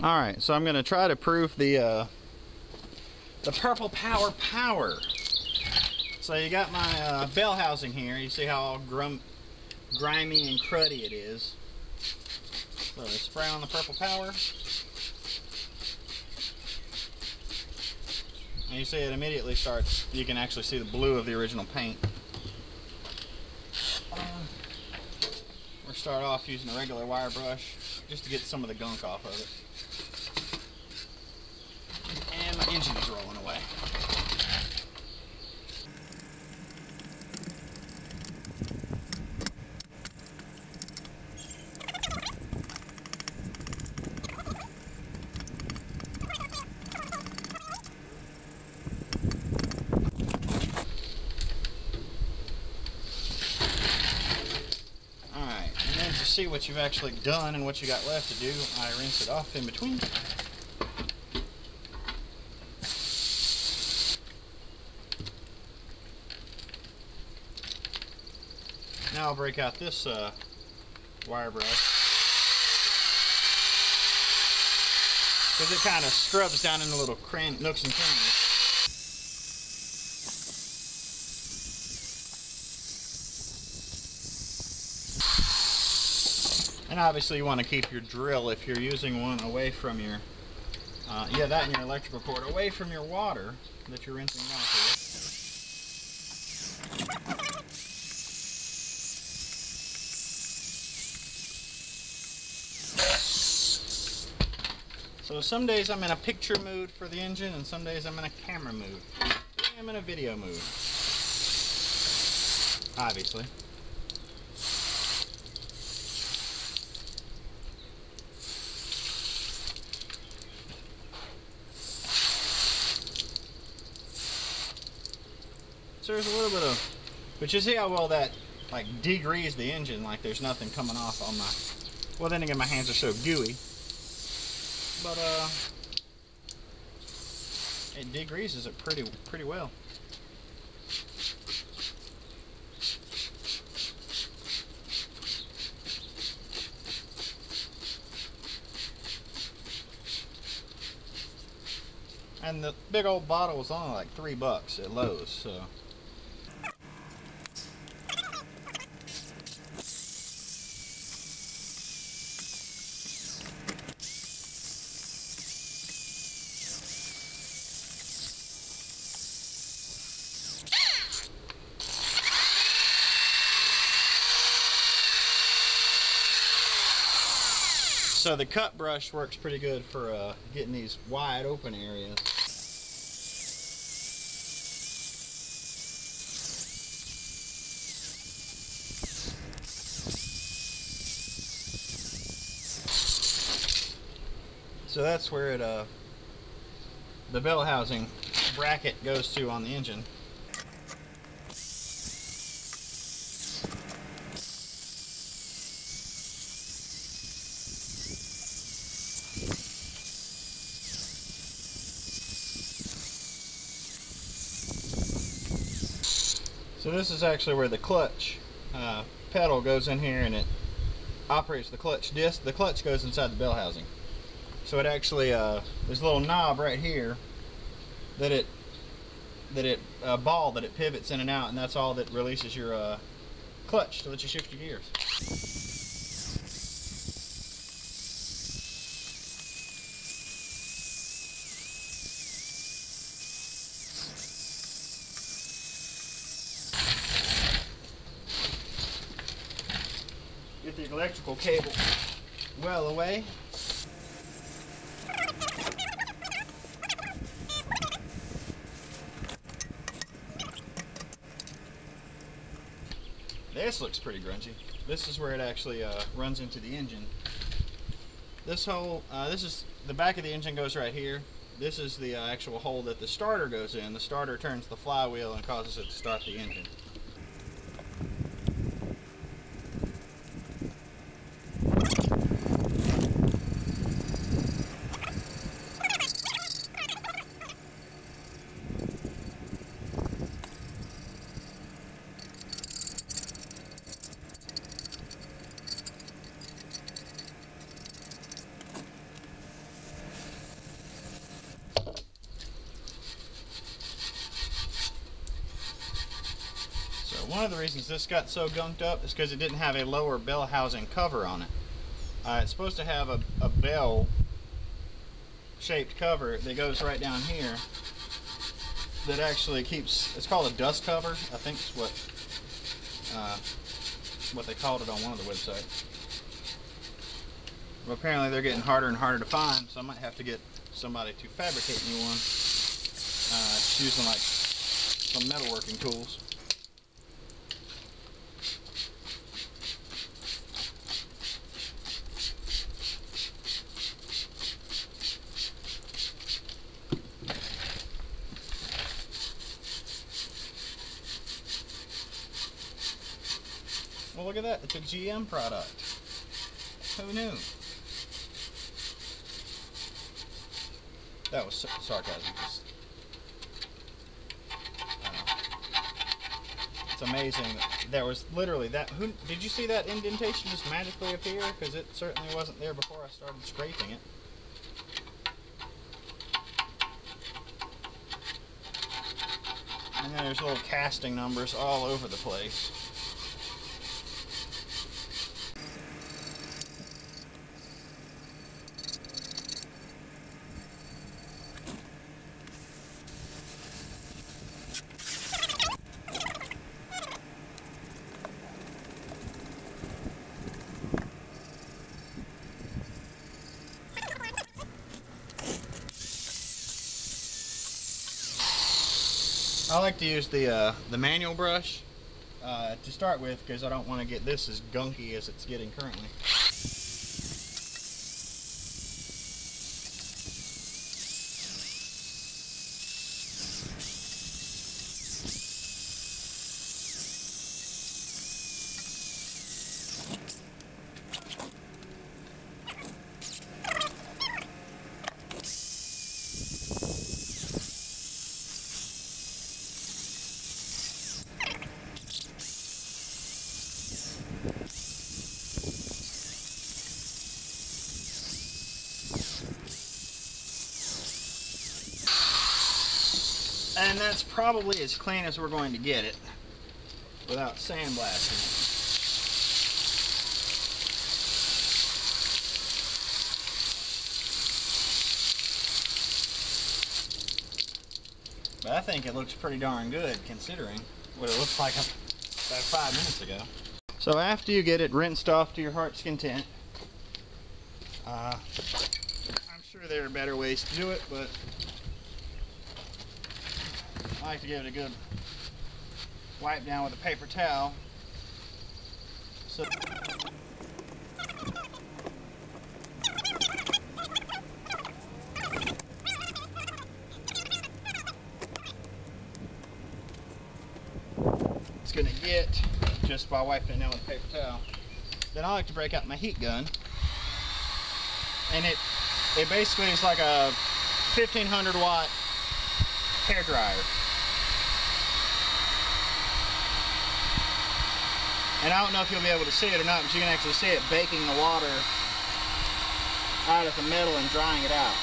Alright, so I'm going to try to prove the Purple Power. So you got my Bellhousing here. You see how all grimy and cruddy it is. So I spray on the Purple Power. And you see it immediately starts, you can actually see the blue of the original paint. We'll start off using a regular wire brush just to get some of the gunk off of it. And my engine is rolling away. Alright, and then to see what you've actually done and what you got left to do, I rinse it off in between. Now I'll break out this wire brush, because it kind of scrubs down into little nooks and crannies. And obviously you want to keep your drill, if you're using one, away from your, that and your electrical cord, away from your water that you're rinsing off with. So some days I'm in a picture mood for the engine, and some days I'm in a camera mood. I'm in a video mood, obviously. So there's a little bit of, but you see how well that like degreased the engine, like there's nothing coming off on my, well then again my hands are so gooey. But it degreases it pretty well. And the big old bottle was only like $3 at Lowe's, so. So the cut brush works pretty good for getting these wide open areas. So that's where it, the Bellhousing bracket goes to on the engine. So this is actually where the clutch pedal goes in here, and it operates the clutch disc. The clutch goes inside the Bellhousing. So it actually, there's a little knob right here that it ball that it pivots in and out, and that's all that releases your clutch to let you shift your gears. Get the electrical cable well away. This looks pretty grungy. This is where it actually runs into the engine. This hole, this is the back of the engine goes right here. This is the actual hole that the starter goes in. The starter turns the flywheel and causes it to start the engine. one of the reasons this got so gunked up is because it didn't have a lower bell housing cover on it. It's supposed to have a bell shaped cover that goes right down here that actually keeps, it's called a dust cover, I think is what they called it on one of the websites. But apparently they're getting harder and harder to find, so I might have to get somebody to fabricate me one, just using like some metalworking tools. Well, look at that, it's a GM product. Who knew? That was sarcasm. It's amazing. There was literally that. Did you see that indentation just magically appear? Because it certainly wasn't there before I started scraping it. And then there's little casting numbers all over the place. I like to use the manual brush to start with because I don't want to get this as gunky as it's getting currently. And that's probably as clean as we're going to get it without sandblasting it. But I think it looks pretty darn good considering what it looked like about 5 minutes ago. So after you get it rinsed off to your heart's content, I'm sure there are better ways to do it, but I like to give it a good wipe down with a paper towel. So it's going to get just by wiping it down with a paper towel. Then I like to break out my heat gun, and it basically is like a 1500 watt hair dryer. And I don't know if you'll be able to see it or not, but you can actually see it baking the water out of the metal and drying it out.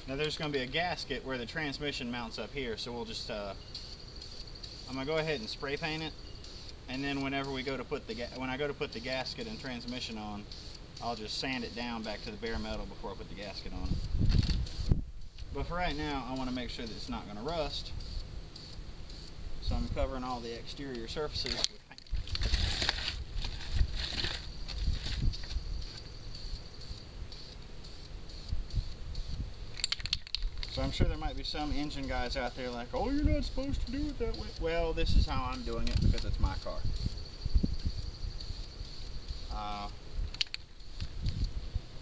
Now there's going to be a gasket where the transmission mounts up here, so we'll just, I'm going to go ahead and spray paint it, and then whenever we go to put when I go to put the gasket and transmission on, I'll just sand it down back to the bare metal before I put the gasket on. But for right now, I want to make sure that it's not going to rust, so I'm covering all the exterior surfaces with paint. So I'm sure there might be some engine guys out there like, oh, you're not supposed to do it that way. Well, this is how I'm doing it because it's my car.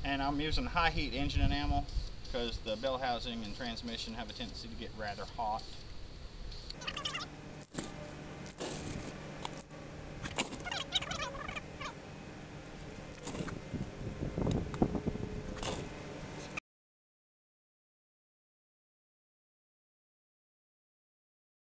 And I'm using high heat engine enamel because the bell housing and transmission have a tendency to get rather hot.